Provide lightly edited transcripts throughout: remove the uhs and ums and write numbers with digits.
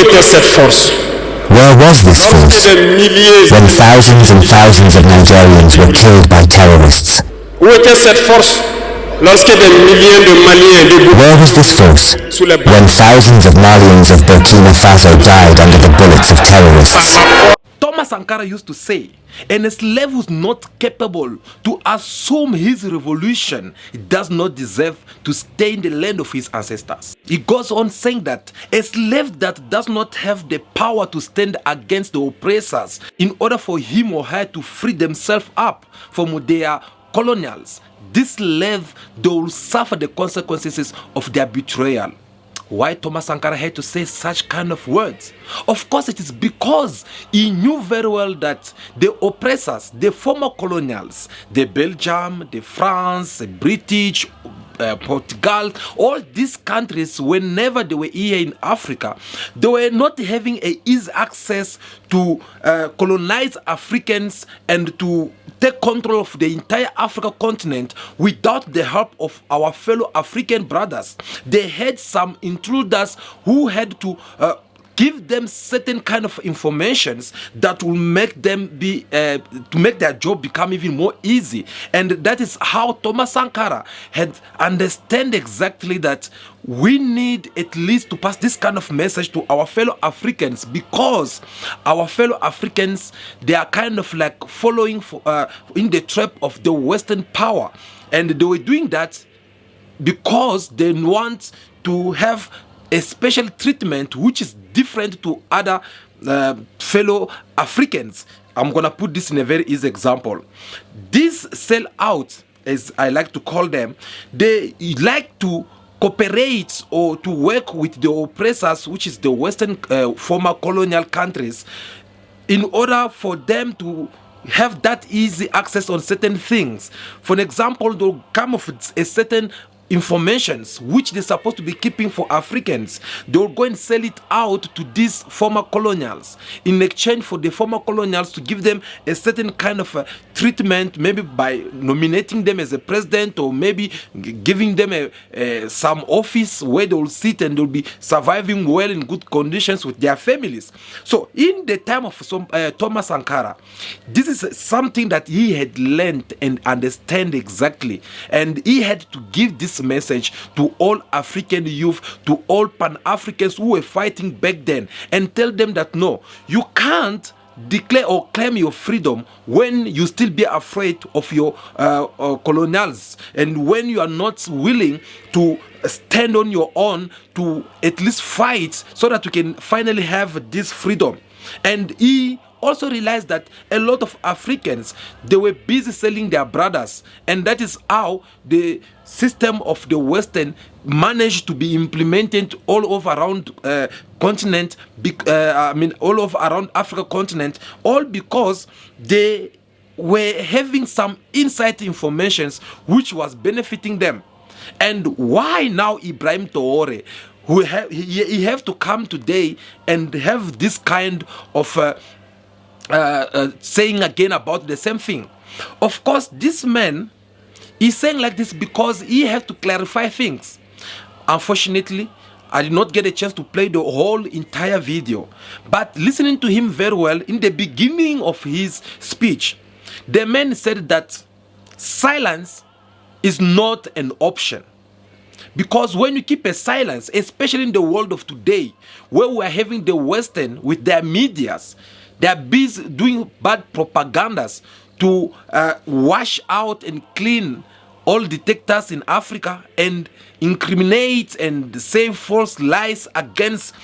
était cette force? Where was this force Des milliers. when thousands and thousands of Nigerians were killed by terrorists? Où était cette force lorsque des milliers de Maliens de Where was this force sous les when thousands of Malians of Burkina Faso died under the bullets of terrorists? Thomas Sankara used to say, and a slave who's not capable to assume his revolution does not deserve to stay in the land of his ancestors. He goes on saying that a slave that does not have the power to stand against the oppressors in order for him or her to free themselves up from their colonials, this slave, they will suffer the consequences of their betrayal. Why Thomas Sankara had to say such kind of words? Of course, it is because he knew very well that the oppressors, the former colonials, the Belgium, the France, the British, Portugal, all these countries, whenever they were here in Africa, they were not having a easy access to colonize Africans and to take control of the entire African continent without the help of our fellow African brothers. They had some intruders who had to give them certain kind of informations that will make them be to make their job become even more easy. And that is how Thomas Sankara had understand exactly that we need at least to pass this kind of message to our fellow Africans, because our fellow Africans, they are kind of like following in the trap of the Western power, and they were doing that because they want to have a special treatment which is different to other fellow Africans. I'm gonna put this in a very easy example. These sell-out, as I like to call them, they like to cooperate or to work with the oppressors, which is the Western former colonial countries, in order for them to have that easy access on certain things. For example, they'll come with a certain informations which they're supposed to be keeping for Africans. They will go and sell it out to these former colonials in exchange for the former colonials to give them a certain kind of treatment, maybe by nominating them as a president, or maybe giving them some office where they will sit and they'll be surviving well in good conditions with their families. So in the time of Thomas Sankara, this is something that he had learned and understand exactly, and he had to give this message to all African youth, to all Pan-Africans who were fighting back then, and tell them that no, you can't declare or claim your freedom when you still be afraid of your colonials, and when you are not willing to stand on your own to at least fight so that you can finally have this freedom. And he also realized that a lot of Africans, they were busy selling their brothers, and that is how the system of the Western managed to be implemented all over around continent, all over around Africa continent, all because they were having some inside informations which was benefiting them. And why now Ibrahim Traoré, who he have to come today and have this kind of saying again about the same thing? Of course, this man is saying like this because he had to clarify things. Unfortunately, I did not get a chance to play the whole entire video, but listening to him very well, in the beginning of his speech, the man said that silence is not an option. Because when you keep a silence, especially in the world of today, where we are having the Western with their medias, they are busy doing bad propagandas to wash out and clean all detectors in Africa and incriminate and say false lies against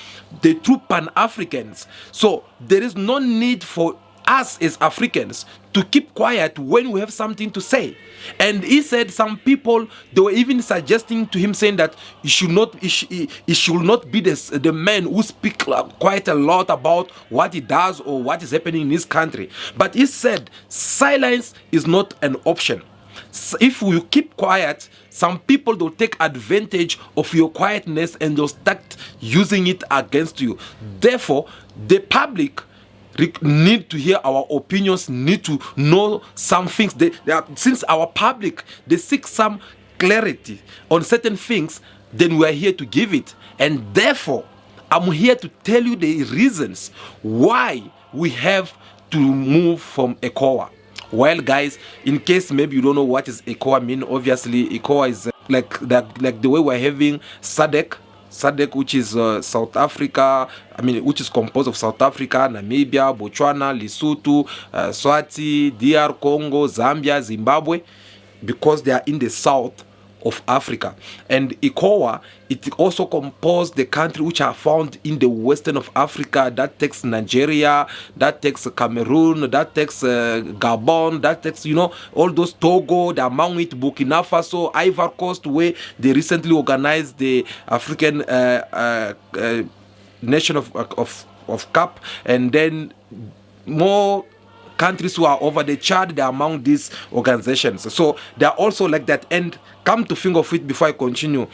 the true Pan-Africans. So there is no need for us as Africans to keep quiet when we have something to say. And he said some people, they were even suggesting to him, saying that he should not be the man who speak quite a lot about what he does or what is happening in his country. But he said silence is not an option. If you keep quiet, some people will take advantage of your quietness and they'll start using it against you. Therefore, the public need to hear our opinions, need to know some things. Since our public, they seek some clarity on certain things, then we are here to give it. And therefore, I'm here to tell you the reasons why we have to move from ECOWA. Well, guys, in case maybe you don't know what is ECOWA mean, obviously ECOWA is like the way we're having SADC, which is South Africa, which is composed of South Africa, Namibia, Botswana, Lesotho, Swati, DR Congo, Zambia, Zimbabwe, because they are in the south of Africa. And ECOWA, it also composed the countries which are found in the western of Africa. That takes Nigeria, that takes Cameroon, that takes Gabon, that takes, all those Togo, the among it Burkina Faso, Ivory Coast, where they recently organized the African nation of CAP, and then more countries who are over the Chad, they are among these organizations. So they are also like that. And come to think of it, before I continue,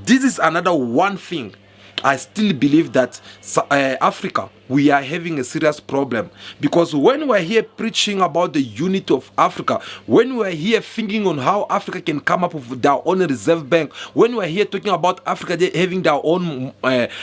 this is another one thing. I still believe that Africa, we are having a serious problem, because when we're here preaching about the unity of Africa, when we're here thinking on how Africa can come up with their own reserve bank, when we're here talking about Africa having their own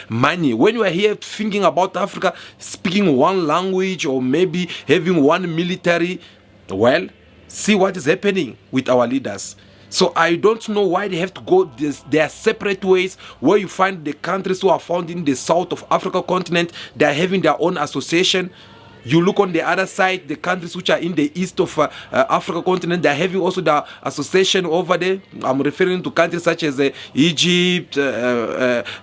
money, when we're here thinking about Africa speaking one language or maybe having one military, well, see what is happening with our leaders. So I don't know why they have to go their separate ways, where you find the countries who are found in the south of Africa continent, they are having their own association. You look on the other side, the countries which are in the east of Africa continent, they are having also the association over there. I'm referring to countries such as Egypt,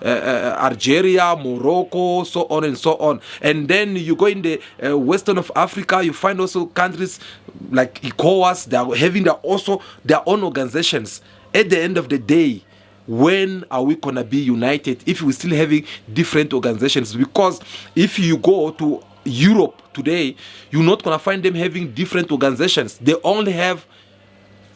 Algeria, Morocco, so on and so on. And then you go in the western of Africa, you find also countries like ECOWAS, they are having also their own organizations. At the end of the day, when are we gonna be united if we're still having different organizations? Because if you go to Europe today, you're not gonna find them having different organizations. They only have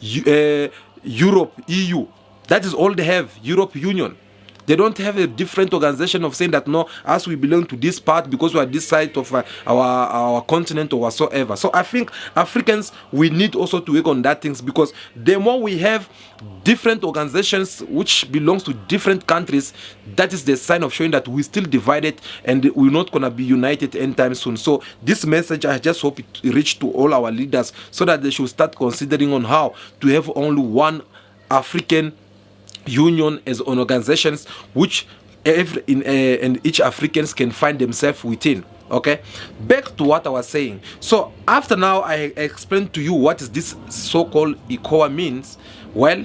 Europe, EU. That is all they have, Europe Union. They don't have a different organization of saying that, no, us we belong to this part because we are this side of our continent or whatsoever. So I think Africans, we need also to work on that things, because the more we have different organizations which belongs to different countries, that is the sign of showing that we're still divided and we're not going to be united anytime soon. So this message, I just hope it reach to all our leaders, so that they should start considering on how to have only one African union as an organizations which and each Africans can find themselves within. Okay, back to what I was saying. So after now I explained to you what is this so-called ECOWA means. Well,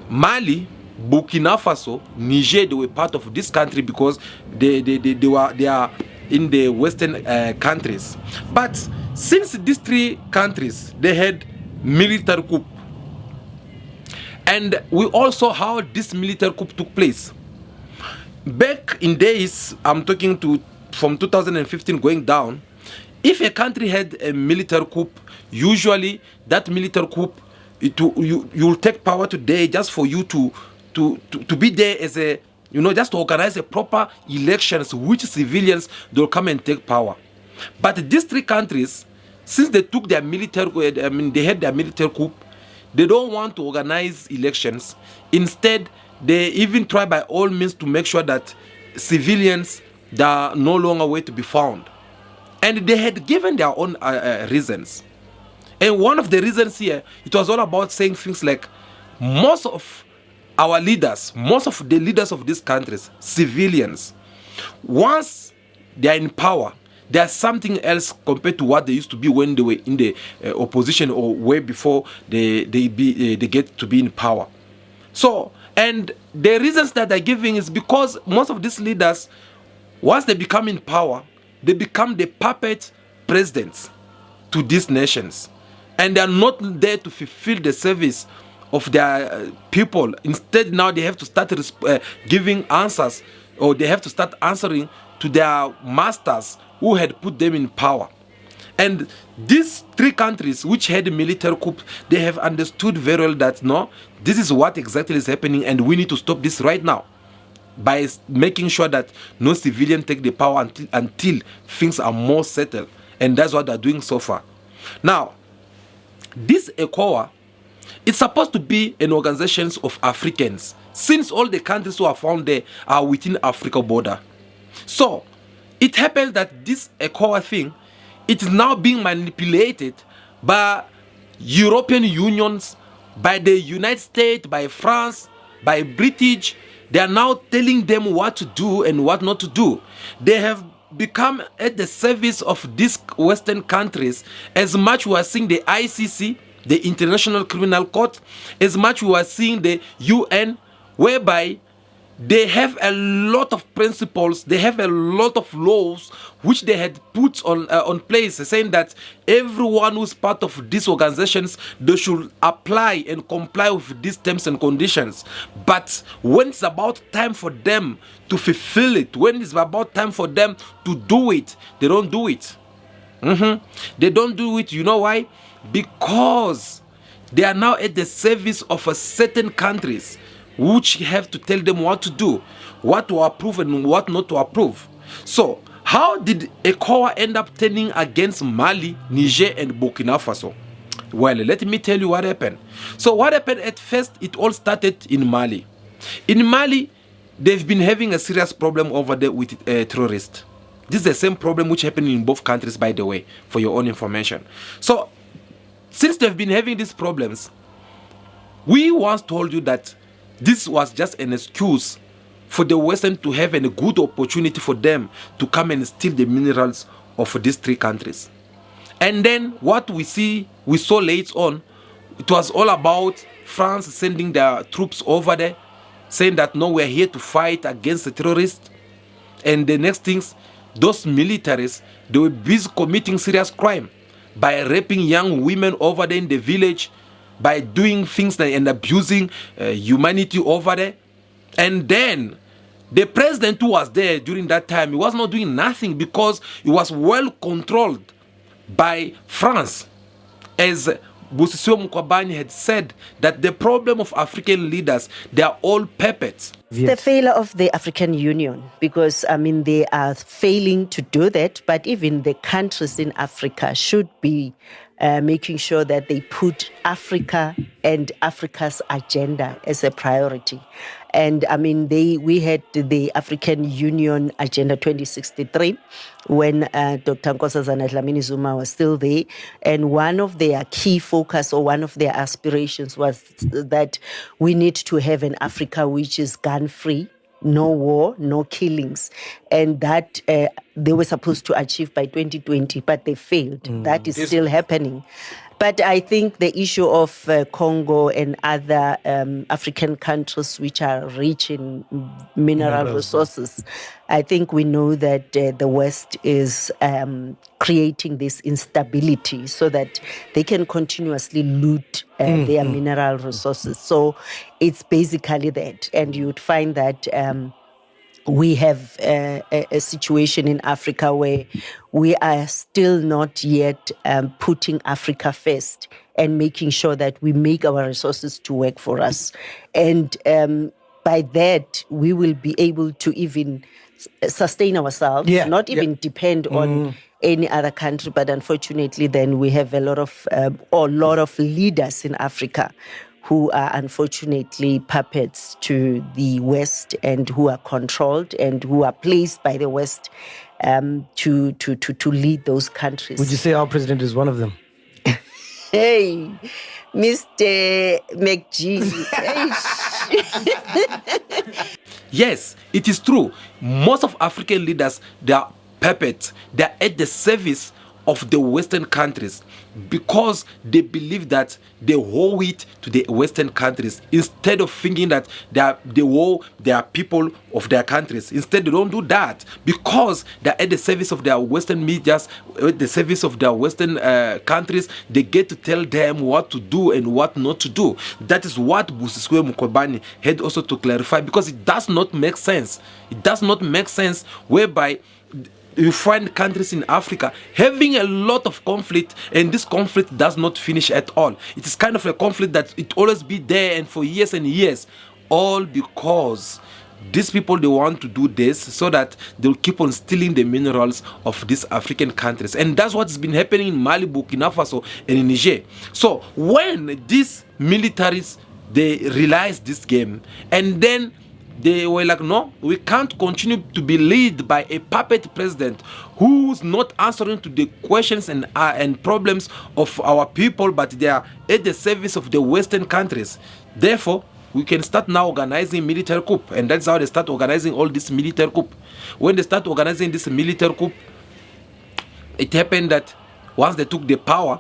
Mali, Burkina Faso, Niger, they were part of this country because they are in the western countries. But since these three countries, they had military coup. And we also how this military coup took place. Back in days, I'm talking to from 2015 going down, if a country had a military coup, usually that military coup, you'll take power today just for you to be there as a, just to organize a proper elections, which civilians they'll come and take power. But these three countries, since they took their military, they had their military coup, they don't want to organize elections. Instead, they even try by all means to make sure that civilians they are no longer way to be found. And they had given their own reasons. And one of the reasons here, it was all about saying things like, most of our leaders, most of the leaders of these countries, civilians, once they are in power, there's something else compared to what they used to be when they were in the opposition or way before they get to be in power. So, and the reasons that they're giving is because most of these leaders, once they become in power, they become the puppet presidents to these nations. And they are not there to fulfill the service of their people. Instead, now they have to start giving answers, or they have to start answering to their masters who had put them in power. And these three countries which had military coup, they have understood very well that no, this is what exactly is happening and we need to stop this right now by making sure that no civilian take the power until things are more settled. And that's what they're doing so far. Now, this ECOWA, it's supposed to be an organization of Africans, since all the countries who are found there are within Africa border. So it happens that this ECOWAS thing, it is now being manipulated by European unions, by the United States, by France, by British. They are now telling them what to do and what not to do. They have become at the service of these Western countries. As much we are seeing the ICC, the International Criminal Court, as much we are seeing the UN, whereby they have a lot of principles, they have a lot of laws which they had put on place, saying that everyone who's part of these organizations, they should apply and comply with these terms and conditions. But when it's about time for them to fulfill it, when it's about time for them to do it, they don't do it. They don't do it. You know why? Because they are now at the service of a certain countries which have to tell them what to do, what to approve and what not to approve. So how did ECOWAS end up turning against Mali, Niger and Burkina Faso? Well, let me tell you what happened. So what happened at first, it all started in Mali. In Mali, they've been having a serious problem over there with terrorists. This is the same problem which happened in both countries, by the way, for your own information. So since they've been having these problems, we once told you that this was just an excuse for the Western to have a good opportunity for them to come and steal the minerals of these three countries. And then what we saw later on, it was all about France sending their troops over there, saying that no, we're here to fight against the terrorists. And the next things, those militaries, they were busy committing serious crime by raping young women over there in the village, by doing things and abusing humanity over there. And then the president who was there during that time, he was not doing nothing because he was well controlled by France. As Busisiwe Mkwabane had said, that the problem of African leaders, they are all puppets. The failure of the African Union, because they are failing to do that, but even the countries in Africa should be making sure that they put Africa and Africa's agenda as a priority. And we had the African Union Agenda 2063 when Dr. Nkosazana Dlamini Zuma was still there. And one of their key focus or one of their aspirations was that we need to have an Africa which is gun-free, no war, no killings. And that they were supposed to achieve by 2020, but they failed. That is still happening. But I think the issue of Congo and other African countries which are rich in mineral resources, I think we know that the West is creating this instability so that they can continuously loot their mineral resources. So it's basically that. And you'd find that we have a situation in Africa where we are still not yet putting Africa first and making sure that we make our resources to work for us. And by that, we will be able to even sustain ourselves, not even depend on any other country. But unfortunately, then we have a lot of leaders in Africa who are unfortunately puppets to the West and who are controlled and who are placed by the West to lead those countries. Would you say our president is one of them? Hey, Mr. McG. Yes, it is true. Most of African leaders, they are puppets. They are at the service of the Western countries because they believe that they owe it to the Western countries instead of thinking that they owe their people of their countries. Instead, they don't do that because they're at the service of their Western medias, at the service of their Western countries. They get to tell them what to do and what not to do. That is what Busisiwe Mkwabane had also to clarify, because it does not make sense. It does not make sense whereby you find countries in Africa having a lot of conflict, and this conflict does not finish at all. It is kind of a conflict that it always be there and for years and years, all because these people, they want to do this so that they'll keep on stealing the minerals of these African countries. And that's what's been happening in Mali, Burkina Faso and in Niger. So when these militaries, they realize this game, and then They were like, no, we can't continue to be led by a puppet president who's not answering to the questions and problems of our people, but they are at the service of the Western countries. Therefore, we can start now organizing military coup, and that's how they start organizing all this military coup. When they start organizing this military coup, it happened that once they took the power,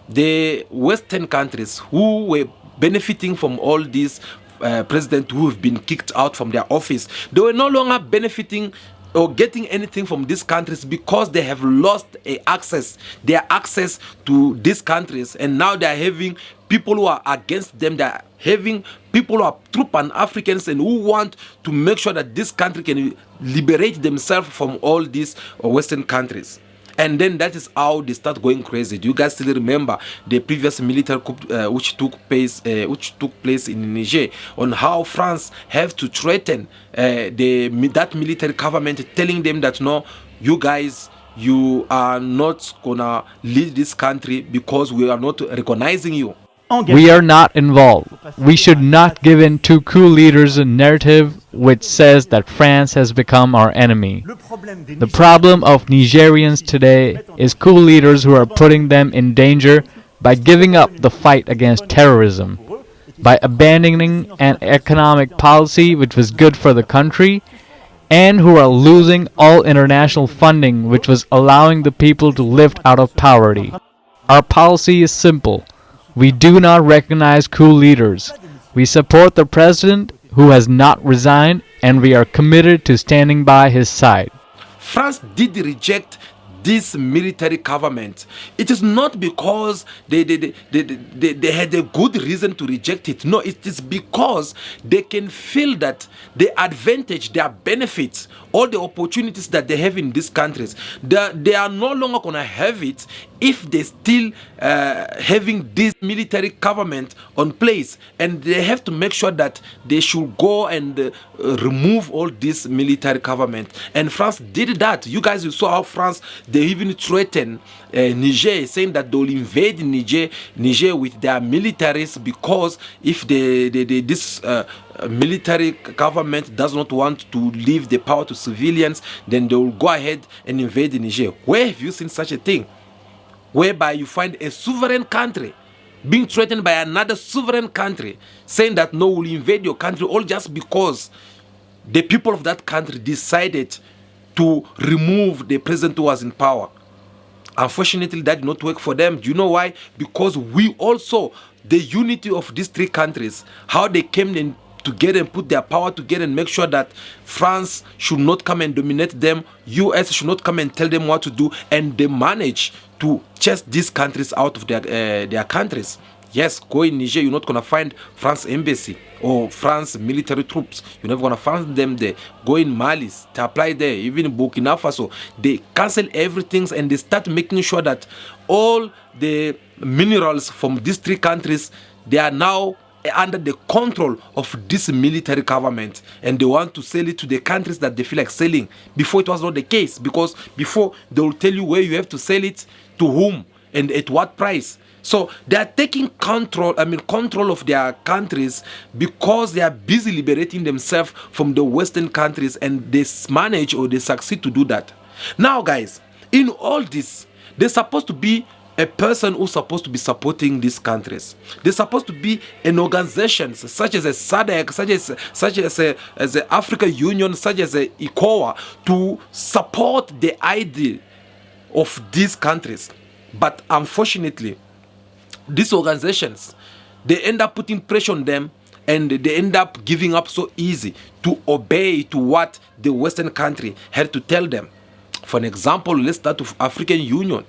the Western countries who were benefiting from all these presidents who have been kicked out from their office, they were no longer benefiting or getting anything from these countries because they have lost their access to these countries, and now they are having people who are against them. They are having people who are true Pan-Africans and who want to make sure that this country can liberate themselves from all these Western countries. And then that is how they start going crazy. Do you guys still remember the previous military coup which took place in Niger, on how France have to threaten that military government, telling them that no, you guys, you are not gonna lead this country because we are not recognizing you. We are not involved. We should not give in to coup leaders a narrative which says that France has become our enemy. The problem of Nigerians today is coup leaders who are putting them in danger by giving up the fight against terrorism, by abandoning an economic policy which was good for the country, and who are losing all international funding which was allowing the people to lift out of poverty. Our policy is simple. We do not recognize coup leaders. We support the president who has not resigned, and we are committed to standing by his side. France did reject this military government. It is not because they had a good reason to reject it. No, it is because they can feel that the advantage, their benefits, all the opportunities that they have in these countries, they are no longer going to have it if they still having this military government on place, and they have to make sure that they should go and remove all this military government. And France did that. You guys, you saw how France, they even threatened Niger, saying that they will invade Niger with their militaries, because if this military government does not want to leave the power to civilians, then they will go ahead and invade Niger. Where have you seen such a thing? Whereby you find a sovereign country being threatened by another sovereign country, saying that no, we'll invade your country, all just because the people of that country decided to remove the president who was in power. Unfortunately, that did not work for them. Do you know why? Because we also, the unity of these three countries, how they came in together and put their power together and make sure that France should not come and dominate them, US should not come and tell them what to do, and they manage to chase these countries out of their countries. Yes, go in Niger, you're not going to find France embassy or France military troops. You're never going to find them there. Go in Mali, to apply there, even in Burkina Faso. They cancel everything and they start making sure that all the minerals from these three countries, they are now under the control of this military government, and they want to sell it to the countries that they feel like selling. Before, it was not the case, because before they will tell you where you have to sell it, to whom, and at what price. So they are taking control of their countries, because they are busy liberating themselves from the Western countries, and they manage, or they succeed to do that. Now guys, in all this, there's supposed to be a person who's supposed to be supporting these countries. They're supposed to be an organization such as a SADC, such as the African Union, such as a ECOWA, to support the idea of these countries. But unfortunately, these organizations, they end up putting pressure on them, and they end up giving up so easy to obey to what the Western country had to tell them. For an example, let's start with African Union.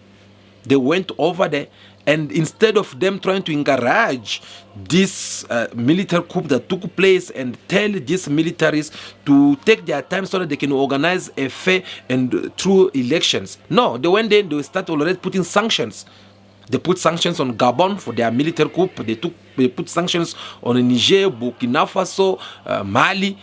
They went over there, and instead of them trying to encourage this military coup that took place and tell these militaries to take their time so that they can organize a fair and true elections, no, they went there and they started already putting sanctions. They put sanctions on Gabon for their military coup. They put sanctions on Niger, Burkina Faso, Mali.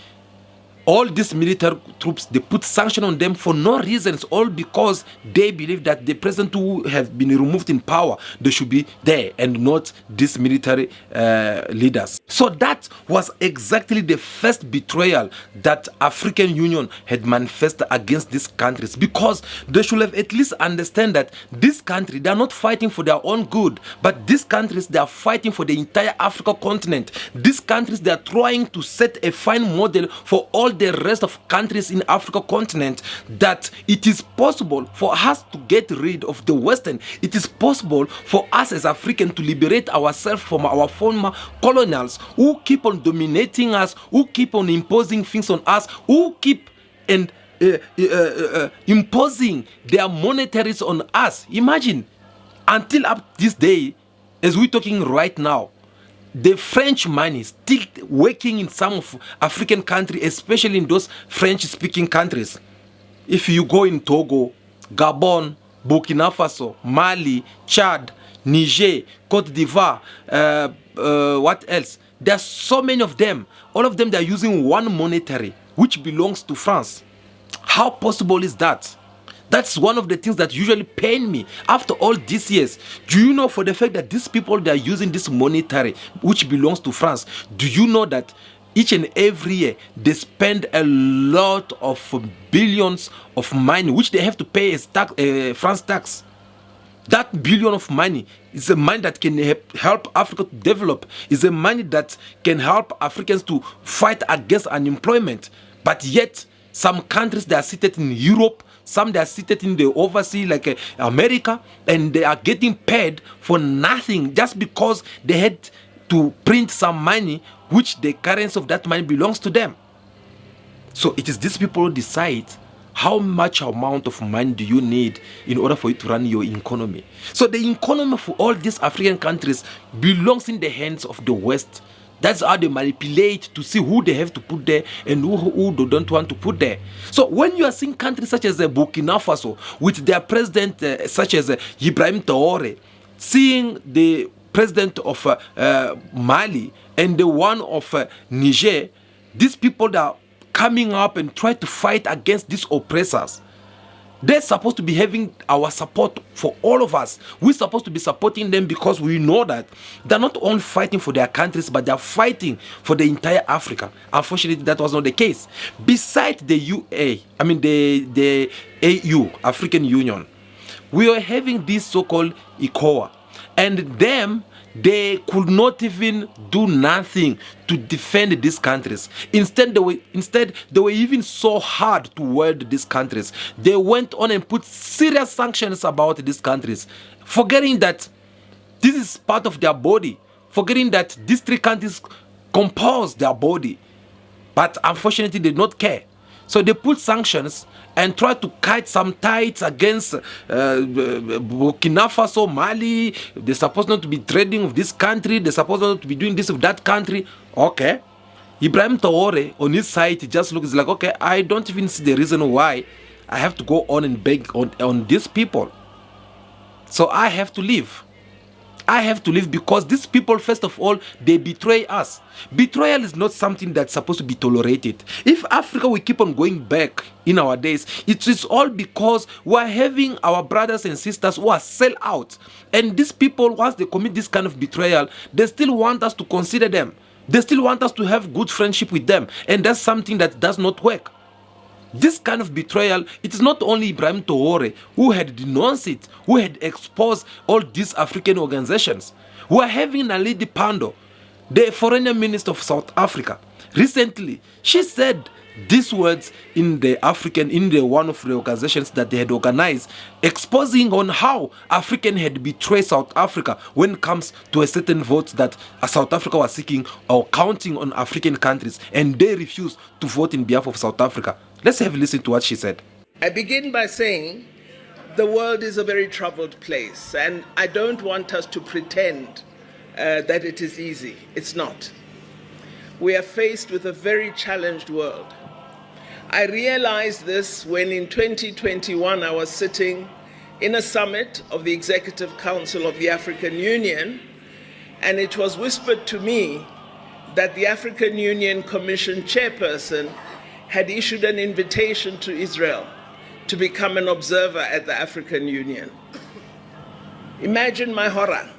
All these military troops, they put sanctions on them for no reasons, all because they believe that the president who has been removed in power, they should be there and not these military leaders. So that was exactly the first betrayal that African Union had manifested against these countries, because they should have at least understand that this country, they are not fighting for their own good, but these countries, they are fighting for the entire African continent. These countries, they are trying to set a fine model for all the rest of countries in African continent, that it is possible for us to get rid of the Western. It is possible for us as Africans to liberate ourselves from our former colonials, who keep on dominating us, who keep on imposing things on us, who keep and imposing their monetaries on us. Imagine, until up this day, as we're talking right now, the French money still working in some of African countries, especially in those French-speaking countries. If you go in Togo, Gabon, Burkina Faso, Mali, Chad, Niger, Cote d'Ivoire, what else? There are so many of them. All of them, they are using one monetary, which belongs to France. How possible is that? That's one of the things that usually pain me after all these years. Do you know, for the fact that these people, they are using this monetary, which belongs to France, do you know that each and every year they spend a lot of billions of money, which they have to pay as tax, France tax? That billion of money is a money that can help Africa to develop. Is a money that can help Africans to fight against unemployment. But yet, some countries, they are seated in Europe, some they are seated in the overseas like America, and they are getting paid for nothing just because they had to print some money, which the currency of that money belongs to them. So it is these people who decide how much amount of money do you need in order for you to run your economy. So the economy for all these African countries belongs in the hands of the West. That's how they manipulate to see who they have to put there and who they don't want to put there. So when you are seeing countries such as Burkina Faso with their president such as Ibrahim Traoré, seeing the president of Mali and the one of Niger, these people that are coming up and try to fight against these oppressors, they're supposed to be having our support for all of us. We're supposed to be supporting them because we know that they're not only fighting for their countries, but they're fighting for the entire Africa. Unfortunately, that was not the case. Besides the the AU, African Union, we are having this so-called ECOWAS, and them, they could not even do nothing to defend these countries. Instead, they were even so hard toward these countries. They went on and put serious sanctions about these countries, forgetting that this is part of their body, forgetting that these three countries compose their body. But unfortunately, they did not care. So they put sanctions and try to cut some ties against Burkina Faso, Mali. They're supposed not to be trading with this country. They're supposed not to be doing this with that country. Okay. Ibrahim Traoré, on his side, he just looks like, okay, I don't even see the reason why I have to go on and beg on these people. So I have to leave. I have to leave because these people, first of all, they betray us. Betrayal is not something that's supposed to be tolerated. If Africa will keep on going back in our days, it is all because we're having our brothers and sisters who are sell out. And these people, once they commit this kind of betrayal, they still want us to consider them. They still want us to have good friendship with them. And that's something that does not work. This kind of betrayal, it is not only Ibrahim Traoré who had denounced it, who had exposed all these African organizations. We are having Naledi Pandor, the foreign minister of South Africa. Recently, she said these words in one of the organizations that they had organized, exposing on how African had betrayed South Africa when it comes to a certain vote that South Africa was seeking or counting on African countries, and they refused to vote in behalf of South Africa. Let's have a listen to what she said. I begin by saying the world is a very troubled place, and I don't want us to pretend that it is easy. It's not. We are faced with a very challenged world. I realized this when in 2021 I was sitting in a summit of the Executive Council of the African Union, and it was whispered to me that the African Union Commission chairperson had issued an invitation to Israel to become an observer at the African Union. Imagine my horror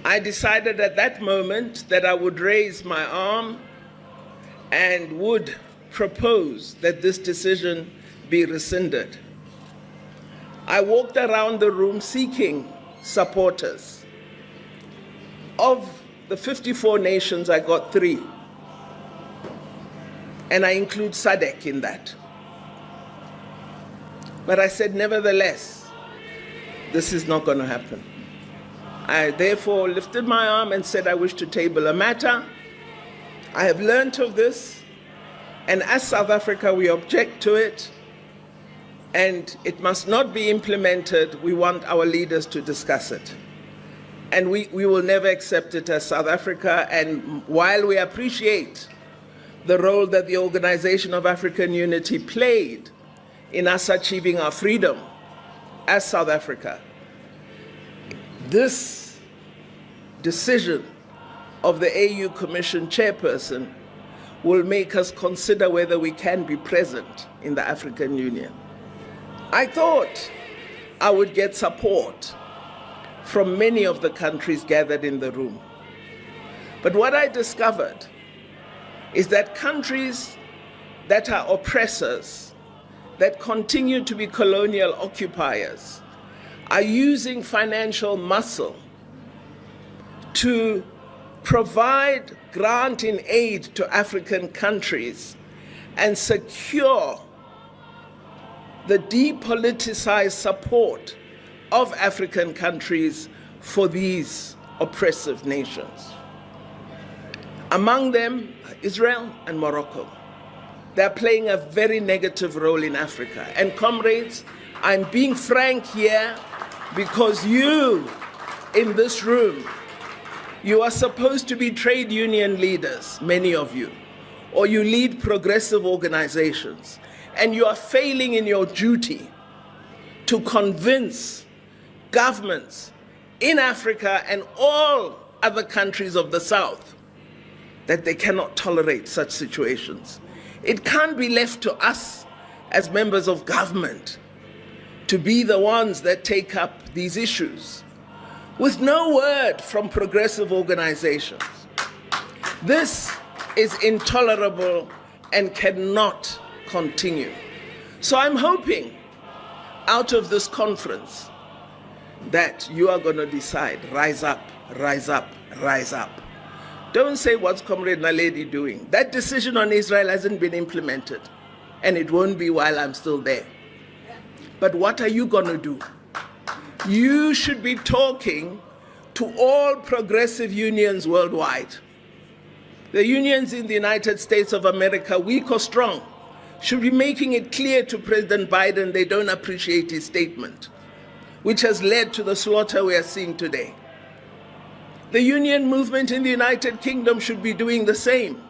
I decided at that moment that I would raise my arm and would propose that this decision be rescinded. I walked around the room seeking supporters. Of the 54 nations, I got 3. And I include SADC in that. But I said, nevertheless, this is not going to happen. I therefore lifted my arm and said, I wish to table a matter. I have learnt of this, and as South Africa, we object to it, and it must not be implemented. We want our leaders to discuss it. And we will never accept it as South Africa, and while we appreciate the role that the Organization of African Unity played in us achieving our freedom as South Africa, this decision of the AU Commission chairperson will make us consider whether we can be present in the African Union. I thought I would get support from many of the countries gathered in the room. But what I discovered is that countries that are oppressors, that continue to be colonial occupiers, are using financial muscle to provide grant and aid to African countries and secure the depoliticized support of African countries for these oppressive nations. Among them, Israel and Morocco. They're playing a very negative role in Africa. And comrades, I'm being frank here because you in this room, you are supposed to be trade union leaders, many of you, or you lead progressive organizations, and you are failing in your duty to convince governments in Africa and all other countries of the South that they cannot tolerate such situations. It can't be left to us as members of government to be the ones that take up these issues with no word from progressive organizations. This is intolerable and cannot continue. So I'm hoping out of this conference that you are going to decide, rise up, rise up, rise up. Don't say what's Comrade Naledi doing. That decision on Israel hasn't been implemented, and it won't be while I'm still there. But what are you going to do? You should be talking to all progressive unions worldwide. The unions in the United States of America, weak or strong, should be making it clear to President Biden they don't appreciate his statement, which has led to the slaughter we are seeing today. The union movement in the United Kingdom should be doing the same.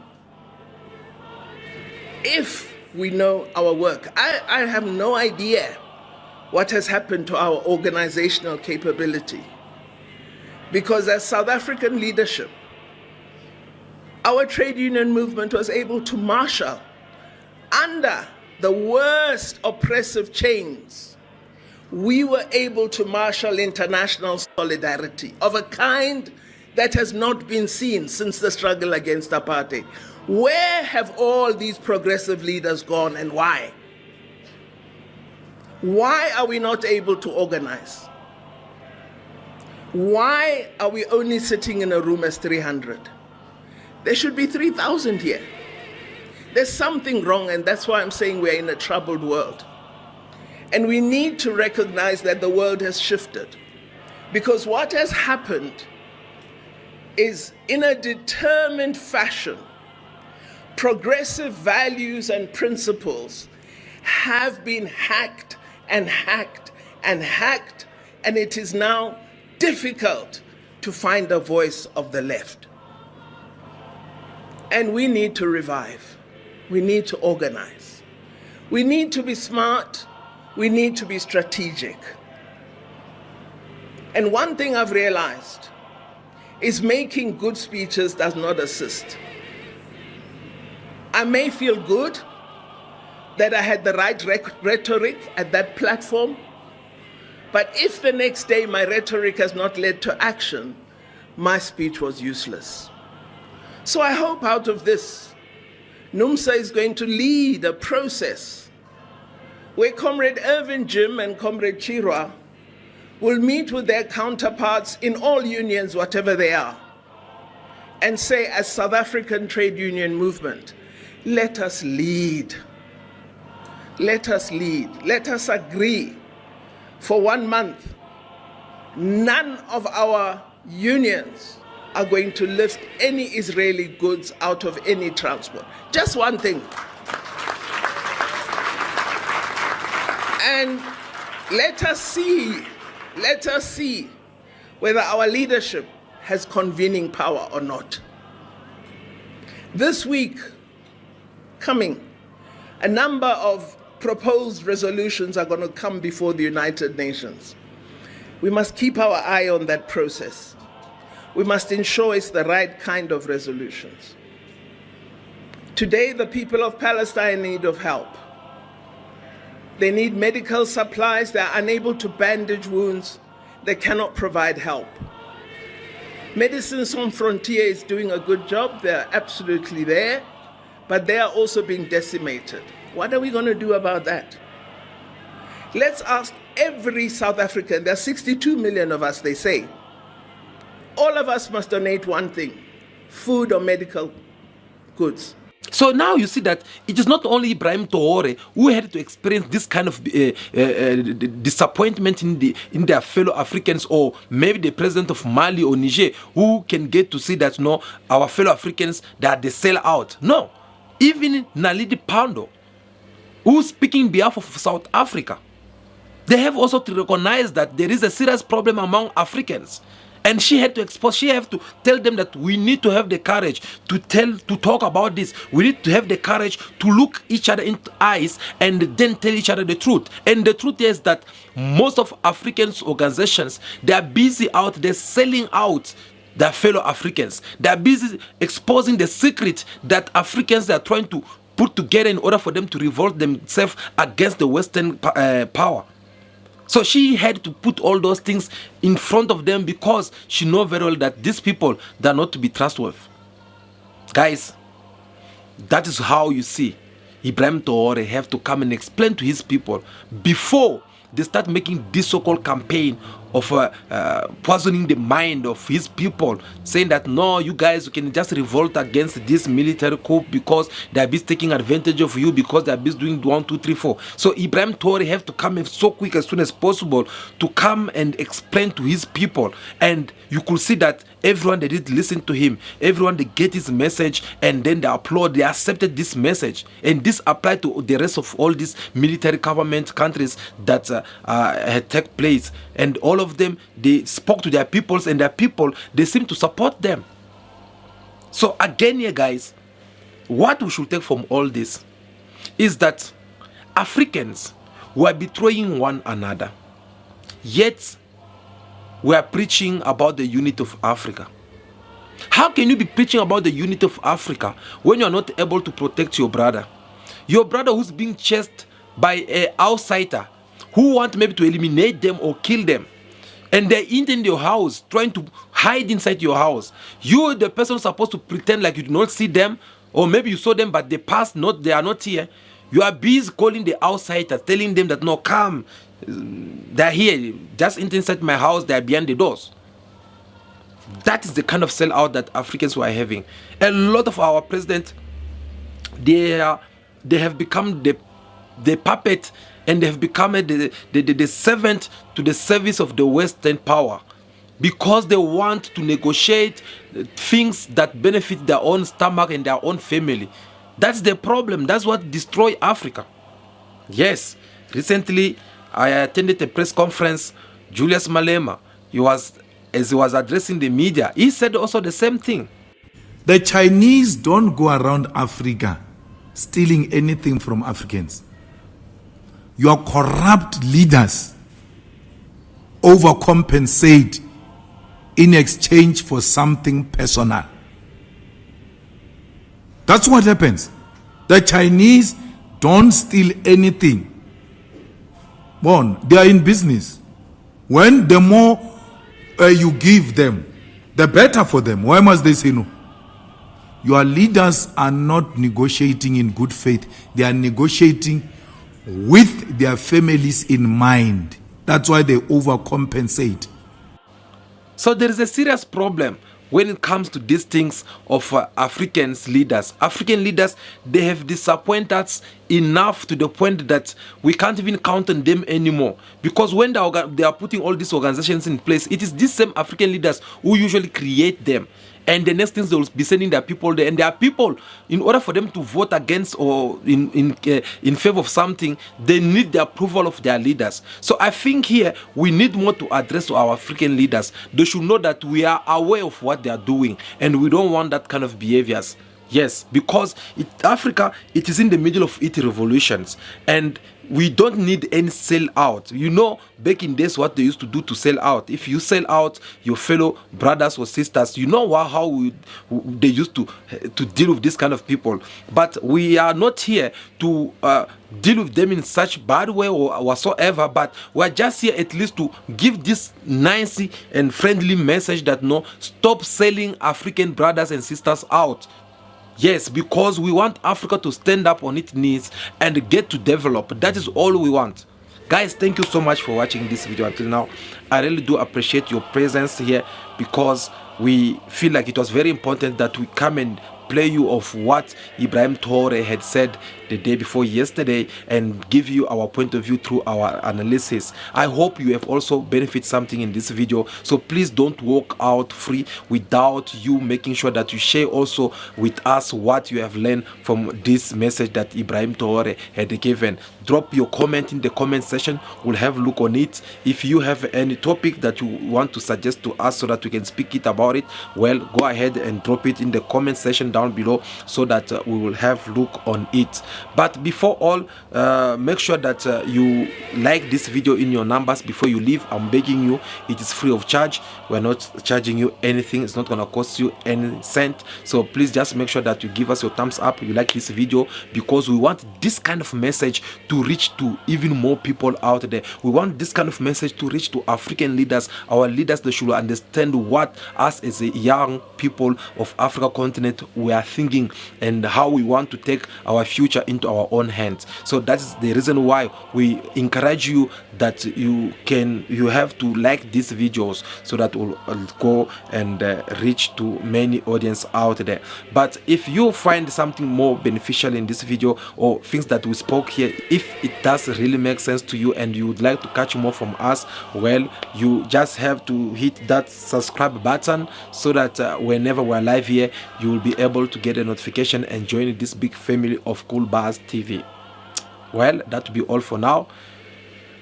If we know our work, I have no idea what has happened to our organizational capability. Because as South African leadership, our trade union movement was able to marshal under the worst oppressive chains. We were able to marshal international solidarity of a kind that has not been seen since the struggle against apartheid. Where have all these progressive leaders gone and why? Why are we not able to organize? Why are we only sitting in a room as 300? There should be 3,000 here. There's something wrong, and that's why I'm saying we're in a troubled world. And we need to recognize that the world has shifted. Because what has happened is, in a determined fashion, progressive values and principles have been hacked and hacked and hacked, and it is now difficult to find the voice of the left. And we need to revive. We need to organize. We need to be smart. We need to be strategic. And one thing I've realized is making good speeches does not assist. I may feel good that I had the right rhetoric at that platform, but if the next day my rhetoric has not led to action, my speech was useless. So I hope out of this, NUMSA is going to lead a process where Comrade Irvin Jim and Comrade Chirwa will meet with their counterparts in all unions, whatever they are, and say, as South African trade union movement, let us lead. Let us lead. Let us agree for 1 month. None of our unions are going to lift any Israeli goods out of any transport. Just one thing. And let us see whether our leadership has convening power or not. This week coming, a number of proposed resolutions are going to come before the United Nations. We must keep our eye on that process. We must ensure it's the right kind of resolutions. Today, the people of Palestine are in need of help. They need medical supplies. They are unable to bandage wounds. They cannot provide help. Médecins Sans Frontières is doing a good job. They're absolutely there, but they are also being decimated. What are we going to do about that? Let's ask every South African. There are 62 million of us, they say. All of us must donate one thing: food or medical goods. So now you see that it is not only Ibrahim Traoré who had to experience this kind of disappointment in their fellow Africans, or maybe the president of Mali or Niger, who can get to see that no, our fellow Africans, that they sell out. No, even Naledi Pandor, who's speaking on behalf of South Africa, they have also to recognize that there is a serious problem among Africans. And she had to tell them that we need to have the courage to talk about this. We need to have the courage to look each other in the eyes and then tell each other the truth. And the truth is that most of Africans organizations, they are busy out there selling out their fellow Africans. They are busy exposing the secret that Africans are trying to put together in order for them to revolt themselves against the Western power. So she had to put all those things in front of them because she knows very well that these people, they are not to be trustworthy. Guys, that is how you see Ibrahim Traoré have to come and explain to his people before they start making this so-called campaign of poisoning the mind of his people, saying that no, you guys can just revolt against this military coup because they are busy taking advantage of you, because they are busy doing 1, 2, 3, 4. So Ibrahim Traoré have to come in so quick as soon as possible to come and explain to his people. And you could see that everyone, they did listen to him, everyone, they get his message, and then they applaud, they accepted this message. And this applied to the rest of all these military government countries that had taken place. And all of them, they spoke to their peoples, and their people, they seem to support them. So again here, guys, what we should take from all this is that Africans were betraying one another, yet we are preaching about the unity of Africa. How can you be preaching about the unity of Africa when you are not able to protect your brother? Your brother who's being chased by an outsider who want maybe to eliminate them or kill them. And they're in your house, trying to hide inside your house. You, the person, supposed to pretend like you do not see them, or maybe you saw them but they passed, they are not here. You are busy calling the outsider, telling them that no, come, they're here, just inside my house, they're behind the doors. That is the kind of sellout that Africans were having. A lot of our presidents, they have become the puppet, and they have become the servant to the service of the Western power, because they want to negotiate things that benefit their own stomach and their own family. That's the problem. That's what destroys Africa. Yes, recently I attended a press conference. Julius Malema, as he was addressing the media, he said also the same thing. The Chinese don't go around Africa stealing anything from Africans. Your corrupt leaders overcompensate in exchange for something personal. That's what happens. The Chinese don't steal anything. They are in business. When the more you give them, the better for them. Why must they say no? Your leaders are not negotiating in good faith. They are negotiating with their families in mind. That's why they overcompensate. So there is a serious problem when it comes to these things of African leaders. African leaders, they have disappointed us enough to the point that we can't even count on them anymore. Because when they are putting all these organizations in place, it is these same African leaders who usually create them. And the next things they will be sending their people there. And their people, in order for them to vote against or in favor of something, they need the approval of their leaders. So I think here we need more to address to our African leaders. They should know that we are aware of what they are doing, and we don't want that kind of behaviors. Yes, because Africa, it is in the middle of its revolutions, and we don't need any sell out. You know, back in days what they used to do to sell out. If you sell out your fellow brothers or sisters, you know how they used to deal with this kind of people. But we are not here to deal with them in such bad way or whatsoever, but we are just here at least to give this nice and friendly message that no, stop selling African brothers and sisters out. Yes, because we want Africa to stand up on its knees and get to develop. That is all we want. Guys, thank you so much for watching this video until now. I really do appreciate your presence here, because we feel like it was very important that we come and play you of what Ibrahim Traoré had said the day before yesterday and give you our point of view through our analysis. I hope you have also benefited something in this video, so please don't walk out free without you making sure that you share also with us what you have learned from this message that Ibrahim Traoré had given. Drop your comment in the comment section, we'll have a look on it. If you have any topic that you want to suggest to us so that we can speak it about it, well, go ahead and drop it in the comment section down below so that we will have look on it. But before all, make sure that you like this video in your numbers before you leave. I'm begging you, it is free of charge. We're not charging you anything, it's not gonna cost you any cent. So please just make sure that you give us your thumbs up, you like this video, because we want this kind of message to reach to even more people out there. We want this kind of message to reach to African leaders. Our leaders, they should understand what us as a young people of Africa continent we are thinking and how we want to take our future into our own hands. So that's the reason why we encourage you that you have to like these videos so that will go and reach to many audience out there. But if you find something more beneficial in this video or things that we spoke here, if it does really make sense to you and you would like to catch more from us, well, you just have to hit that subscribe button so that whenever we're live here, you will be able to get a notification and join this big family of Cool Bars TV. Well, that will be all for now.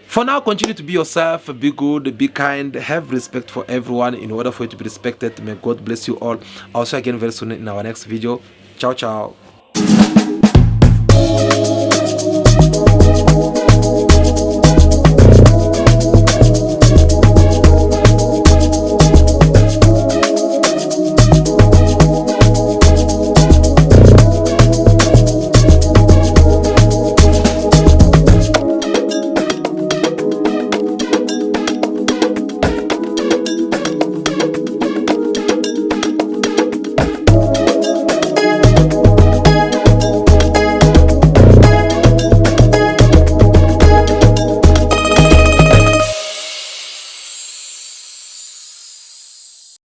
For now, continue to be yourself, be good, be kind, have respect for everyone in order for you to be respected. May God bless you all. I'll see you again very soon in our next video. Ciao, ciao.